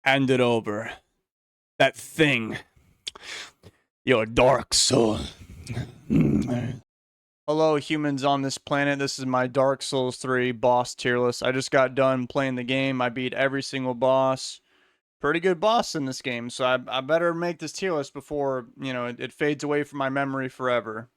Hand it over. That thing. Your dark soul. Hello, humans on this planet. This is my Dark Souls 3 boss tier list. I just got done playing the game. I beat every single boss. Pretty good boss in this game, so I better make this tier list before, it fades away from my memory forever.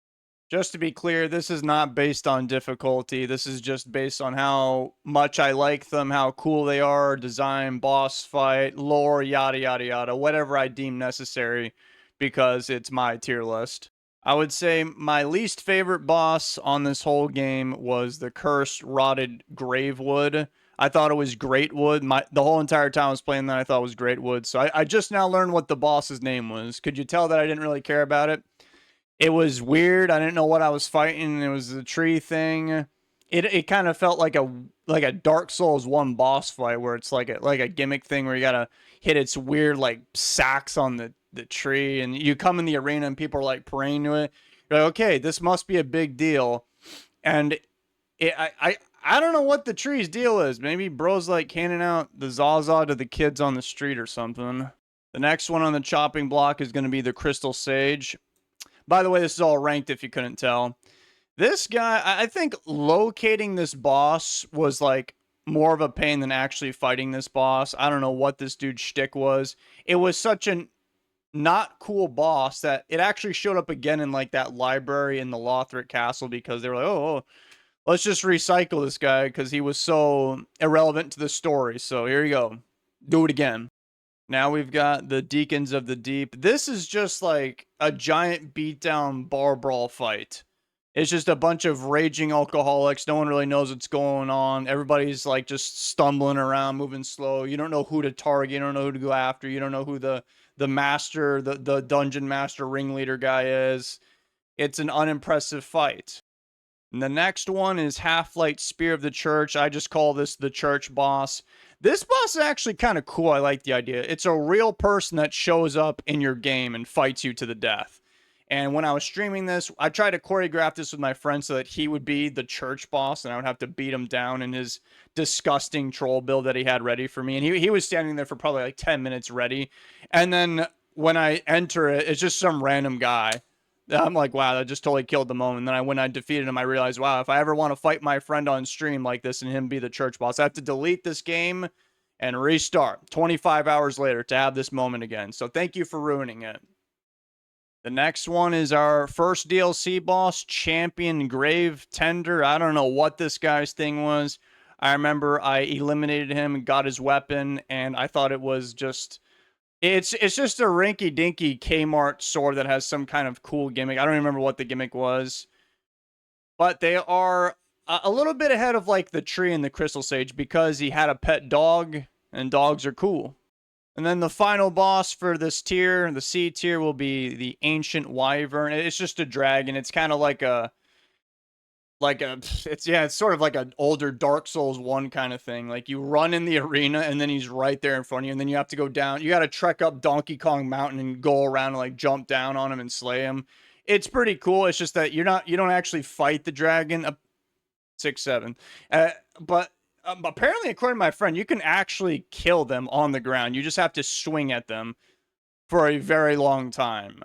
Just to be clear, this is not based on difficulty. This is just based on how much I like them, how cool they are, design, boss fight, lore, yada, yada, yada, whatever I deem necessary, because it's my tier list. I would say my least favorite boss on this whole game was the cursed rotted gravewood. I thought it was great wood. The whole entire time I was playing that, I thought it was great wood. So I just now learned what the boss's name was. Could you tell that I didn't really care about it? It was weird. I didn't know what I was fighting. It was the tree thing. It kind of felt like a Dark Souls 1 boss fight where it's like a gimmick thing where you gotta hit its weird like sacks on the tree, and you come in the arena and people are like praying to it. You're like, okay, this must be a big deal. And I don't know what the tree's deal is. Maybe bro's like handing out the Zaza to the kids on the street or something. The next one on the chopping block is going to be the Crystal Sage. By the way, this is all ranked if you couldn't tell. This guy, I think locating this boss was like more of a pain than actually fighting this boss. I don't know what this dude's shtick was. It was such an not cool boss that it actually showed up again in like that library in the Lothric Castle because they were like, oh, let's just recycle this guy because he was so irrelevant to the story. So here you go. Do it again. Now we've got the Deacons of the Deep. This is just like a giant beatdown bar brawl fight. It's just a bunch of raging alcoholics. No one really knows what's going on. Everybody's like just stumbling around, moving slow. You don't know who to target. You don't know who to go after. You don't know who the master, the dungeon master ringleader guy is. It's an unimpressive fight. And the next one is Half-Light Spear of the Church. I just call this the church boss. This boss is actually kind of cool. I like the idea. It's a real person that shows up in your game and fights you to the death. And when I was streaming this, I tried to choreograph this with my friend so that he would be the church boss and I would have to beat him down in his disgusting troll build that he had ready for me. And he was standing there for probably like 10 minutes ready. And then when I enter it, it's just some random guy. I'm like, wow, that just totally killed the moment. And then when I defeated him, I realized, wow, if I ever want to fight my friend on stream like this and him be the church boss, I have to delete this game and restart 25 hours later to have this moment again. So thank you for ruining it. The next one is our first DLC boss, Champion Grave Tender. I don't know what this guy's thing was. I remember I eliminated him and got his weapon, and I thought it was just... It's just a rinky-dinky Kmart sword that has some kind of cool gimmick. I don't remember what the gimmick was. But they are a little bit ahead of like the tree and the Crystal Sage because he had a pet dog, and dogs are cool. And then the final boss for this tier, the C tier, will be the Ancient Wyvern. It's just a dragon. It's kind of like it's sort of like an older Dark Souls 1 kind of thing. Like you run in the arena and then he's right there in front of you, and then you have to go down. You got to trek up Donkey Kong Mountain and go around and like jump down on him and slay him. It's pretty cool. It's just that you don't actually fight the dragon. 6-7. But apparently, according to my friend, you can actually kill them on the ground. You just have to swing at them for a very long time.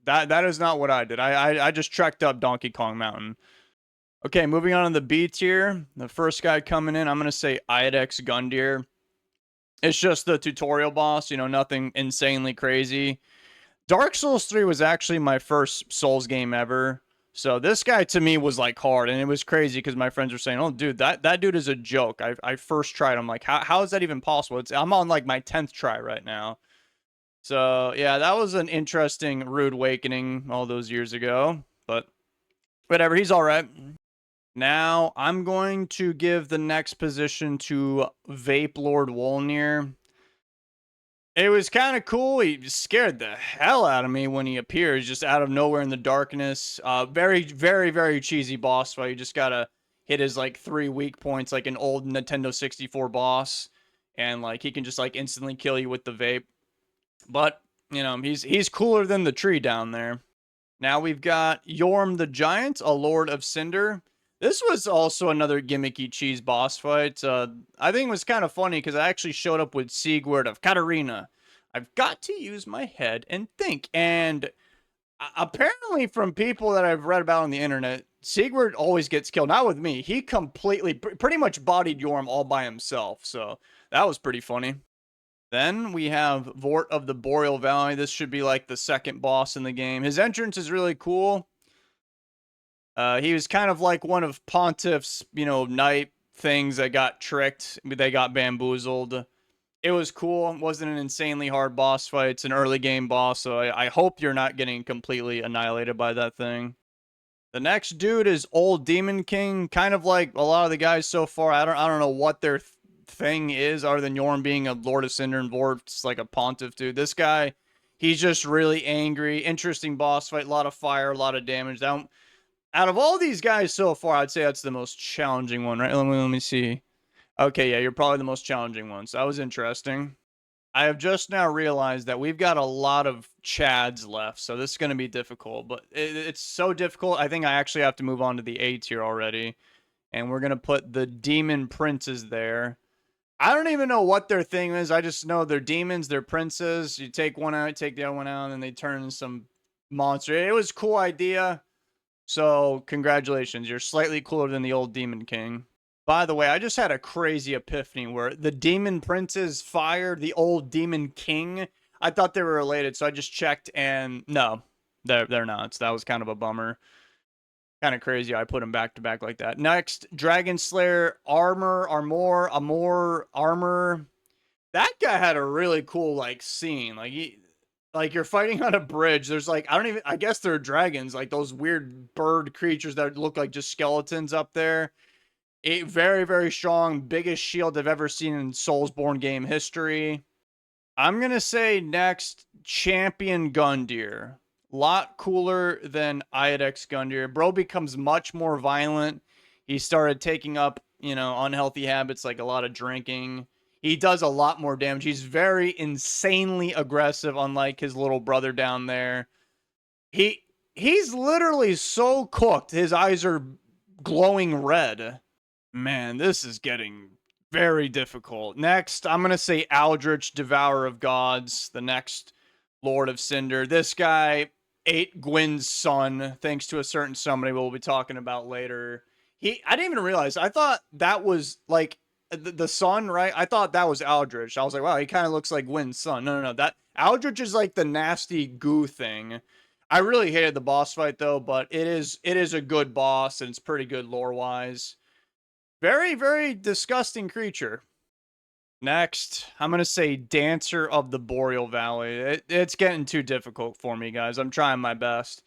That is not what I did. I just trekked up Donkey Kong Mountain. Okay, moving on to the B tier. The first guy coming in, I'm going to say Ibex Gundyr. It's just the tutorial boss, nothing insanely crazy. Dark Souls 3 was actually my first Souls game ever. So this guy to me was like hard, and it was crazy because my friends were saying, oh, dude, that dude is a joke. I first tried. I'm like, how is that even possible? I'm on like my 10th try right now. So yeah, that was an interesting rude awakening all those years ago. But whatever, he's all right. Now, I'm going to give the next position to Vape Lord Wolnir. It was kind of cool. He scared the hell out of me when he appears, just out of nowhere in the darkness. Very, very, very cheesy boss fight. You just gotta hit his, like, 3 weak points, like an old Nintendo 64 boss. And, like, he can just, like, instantly kill you with the vape. But, he's cooler than the tree down there. Now we've got Yorm the Giant, a Lord of Cinder. This was also another gimmicky cheese boss fight. I think it was kind of funny because I actually showed up with Sigurd of Katarina. I've got to use my head and think. And apparently, from people that I've read about on the internet, Sigurd always gets killed. Not with me. He completely, pretty much bodied Yorm all by himself. So that was pretty funny. Then we have Vort of the Boreal Valley. This should be like the second boss in the game. His entrance is really cool. He was kind of like one of Pontiff's, knight things that got tricked. They got bamboozled. It was cool. It wasn't an insanely hard boss fight. It's an early game boss, so I hope you're not getting completely annihilated by that thing. The next dude is Old Demon King, kind of like a lot of the guys so far. I don't know what their thing is other than Yorm being a Lord of Cinder and Vort's like a Pontiff dude. This guy, he's just really angry. Interesting boss fight, a lot of fire, a lot of damage. Out of all these guys so far, I'd say that's the most challenging one, right? Let me see. Okay, yeah, you're probably the most challenging one. So that was interesting. I have just now realized that we've got a lot of Chads left, so this is going to be difficult. But it's so difficult, I think I actually have to move on to the A tier already. And we're going to put the Demon Princes there. I don't even know what their thing is. I just know they're demons, they're princes. You take one out, take the other one out, and then they turn into some monster. It was a cool idea. So, congratulations. You're slightly cooler than the old Demon King. By the way, I just had a crazy epiphany where the Demon Princes fired the old Demon King. I thought they were related, so I just checked, and no, they're not. So that was kind of a bummer. Kind of crazy I put them back to back like that. Next, Dragon Slayer, Armor. That guy had a really cool, like, scene. Like you're fighting on a bridge. There's like, I guess they're dragons, like those weird bird creatures that look like just skeletons up there. Very, very strong, biggest shield I've ever seen in Soulsborne game history. I'm going to say next, Champion Gundyr. Lot cooler than Iodex Gundyr. Bro becomes much more violent. He started taking up, unhealthy habits like a lot of drinking. He does a lot more damage. He's very insanely aggressive, unlike his little brother down there. He's literally so cooked. His eyes are glowing red. Man, this is getting very difficult. Next, I'm going to say Aldrich, Devourer of Gods, the next Lord of Cinder. This guy ate Gwyn's son, thanks to a certain somebody we'll be talking about later. I didn't even realize. I thought that was like the son, right? I thought that was Aldrich. I was like, wow, he kind of looks like Gwyn's son. No. That Aldrich is like the nasty goo thing. I really hated the boss fight though, but it is a good boss and it's pretty good lore wise. Very, very disgusting creature. Next, I'm going to say Dancer of the Boreal Valley. It's getting too difficult for me, guys. I'm trying my best.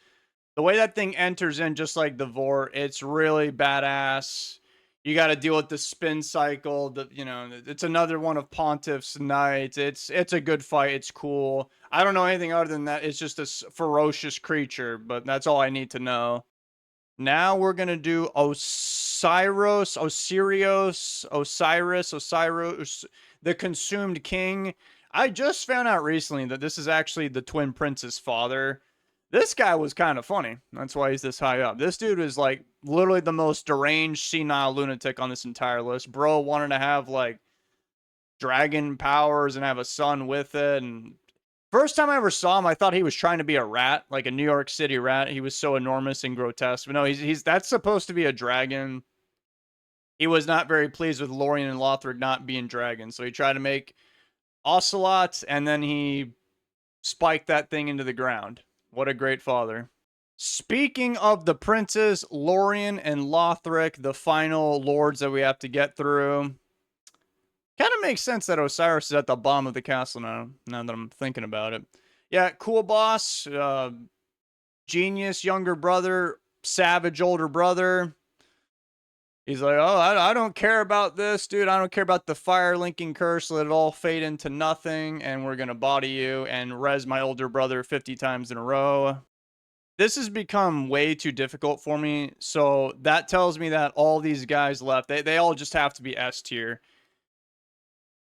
The way that thing enters in, just like the Vort, it's really badass. You got to deal with the spin cycle. It's another one of Pontiff's Knights. It's a good fight. It's cool. I don't know anything other than that. It's just a ferocious creature, but that's all I need to know. Now we're going to do Osiris, the Consumed King. I just found out recently that this is actually the Twin Prince's father. This guy was kind of funny. That's why he's this high up. This dude is like literally the most deranged, senile lunatic on this entire list. Bro wanted to have like dragon powers and have a son with it, and first time I ever saw him, I thought he was trying to be a rat, like a New York City rat. He was so enormous and grotesque. But no, that's supposed to be a dragon. He was not very pleased with Lorien and Lothric not being dragons, so he tried to make Ocelot, and then he spiked that thing into the ground. What a great father. Speaking of the princes, Lorien and Lothric, the final lords that we have to get through. Kind of makes sense that Osiris is at the bottom of the castle now that I'm thinking about it. Yeah, cool boss. Genius younger brother. Savage older brother. He's like, oh, I don't care about this, dude. I don't care about the fire linking curse. Let it all fade into nothing, and we're going to body you and res my older brother 50 times in a row. This has become way too difficult for me, so that tells me that all these guys left, they all just have to be S tier.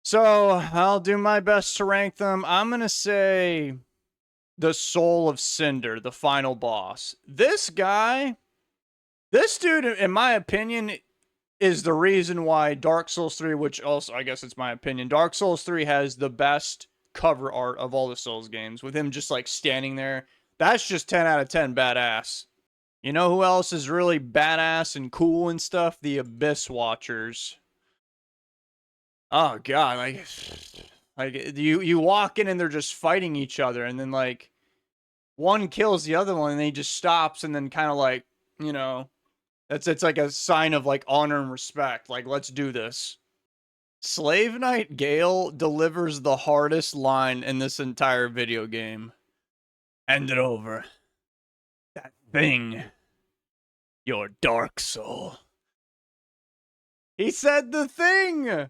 So, I'll do my best to rank them. I'm going to say the Soul of Cinder, the final boss. This guy, This dude, in my opinion, is the reason why Dark Souls 3, which also, I guess it's my opinion, Dark Souls 3 has the best cover art of all the Souls games, with him just like standing there. That's just 10 out of 10 badass. You know who else is really badass and cool and stuff? The Abyss Watchers. Oh god, like you walk in and they're just fighting each other, and then like one kills the other one and he just stops and then kind of like, you know, it's like a sign of like honor and respect. Like, let's do this. Slave Knight Gale delivers the hardest line in this entire video game. Hand it over. That thing. Your dark soul. He said the thing!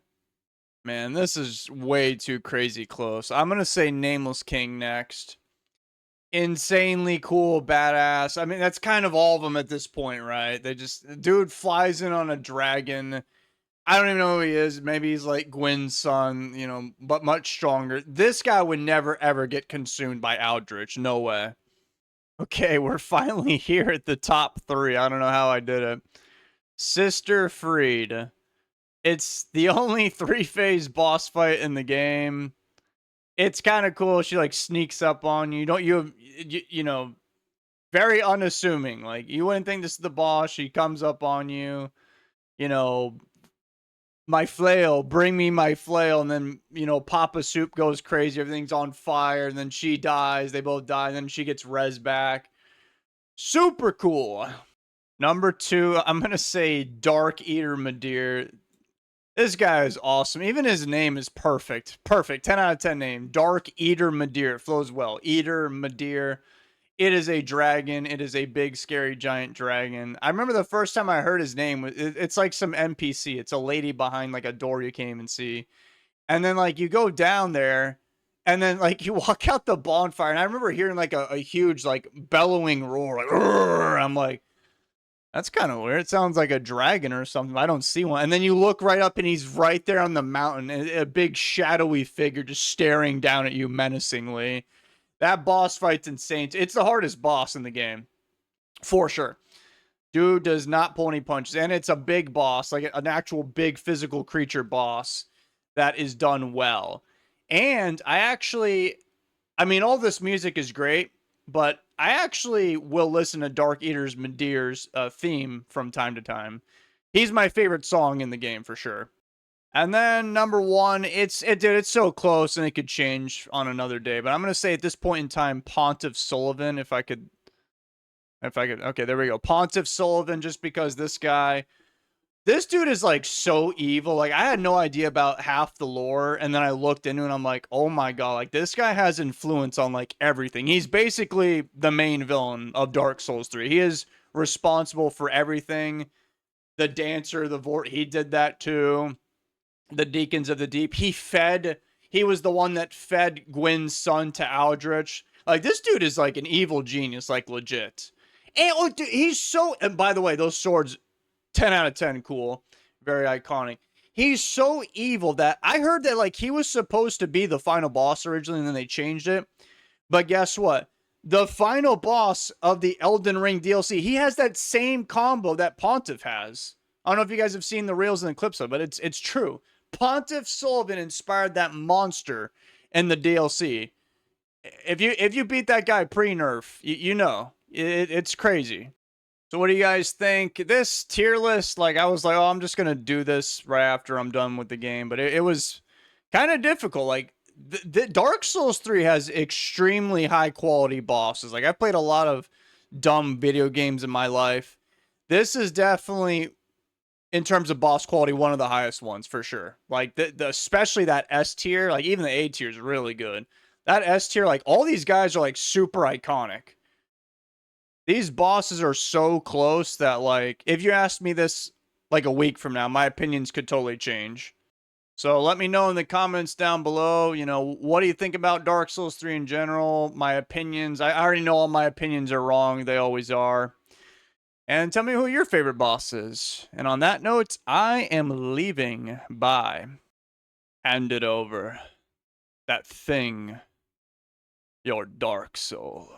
Man, this is way too crazy close. I'm gonna say Nameless King next. Insanely cool, badass. I mean, that's kind of all of them at this point, right? They just, dude flies in on a dragon. I don't even know who he is. Maybe he's like Gwyn's son, you know, but much stronger. This guy would never ever get consumed by Aldrich. No way. Okay, we're finally here at the top 3. I don't know how I did it. Sister Freed. It's the only 3-phase boss fight in the game. It's kind of cool. She like sneaks up on you. You know, very unassuming. Like, you wouldn't think this is the boss. She comes up on you. You know, my flail, bring me my flail. And then, you know, Papa Soup goes crazy. Everything's on fire. And then she dies. They both die. And then she gets res back. Super cool. Number 2, I'm going to say Dark Eater Madeir. This guy is awesome. Even his name is perfect. Perfect. 10 out of 10 name. Dark Eater Madeir. It flows well. Eater Madeir. It is a dragon. It is a big, scary, giant dragon. I remember the first time I heard his name, it's like some NPC. It's a lady behind like a door you can't even see. And then like you go down there and then like you walk out the bonfire. And I remember hearing like a huge like bellowing roar. Like, I'm like, that's kind of weird. It sounds like a dragon or something. I don't see one. And then you look right up and he's right there on the mountain. A big shadowy figure just staring down at you menacingly. That boss fight's insane. It's the hardest boss in the game. For sure. Dude does not pull any punches. And it's a big boss. Like an actual big physical creature boss that is done well. And I mean, all this music is great. But I actually will listen to Dark Eater's Madeir's theme from time to time. He's my favorite song in the game for sure. And then number 1, it's so close and it could change on another day. But I'm gonna say at this point in time, Pontiff Sullivan, if I could. Okay, there we go. Pontiff Sullivan, just because this dude is like so evil. Like, I had no idea about half the lore, and then I looked into it and I'm like, oh my god, like this guy has influence on like everything. He's basically the main villain of Dark Souls 3. He is responsible for everything. The dancer, he did that too. The Deacons of the Deep. He was the one that fed Gwyn's son to Aldrich. Like, this dude is like an evil genius, like legit. And oh, dude, and by the way, those swords, 10 out of 10 cool. Very iconic. He's so evil that I heard that like he was supposed to be the final boss originally and then they changed it. But guess what? The final boss of the Elden Ring DLC, he has that same combo that Pontiff has. I don't know if you guys have seen the reels and the clips of it, but it's true. Pontiff Sullivan inspired that monster in the DLC. If you beat that guy pre-nerf, you know. It's crazy. So what do you guys think? This tier list, like, I was like, oh, I'm just going to do this right after I'm done with the game. But it was kind of difficult. Like, the Dark Souls 3 has extremely high quality bosses. Like, I've played a lot of dumb video games in my life. This is definitely, in terms of boss quality, one of the highest ones for sure. Like, especially that S tier, like, even the A tier is really good. That S tier, like, all these guys are, like, super iconic. These bosses are so close that, like, if you asked me this, like, a week from now, my opinions could totally change. So let me know in the comments down below, you know, what do you think about Dark Souls 3 in general? My opinions. I already know all my opinions are wrong. They always are. And tell me who your favorite boss is. And on that note, I am leaving. Bye. Hand it over. That thing. Your dark soul.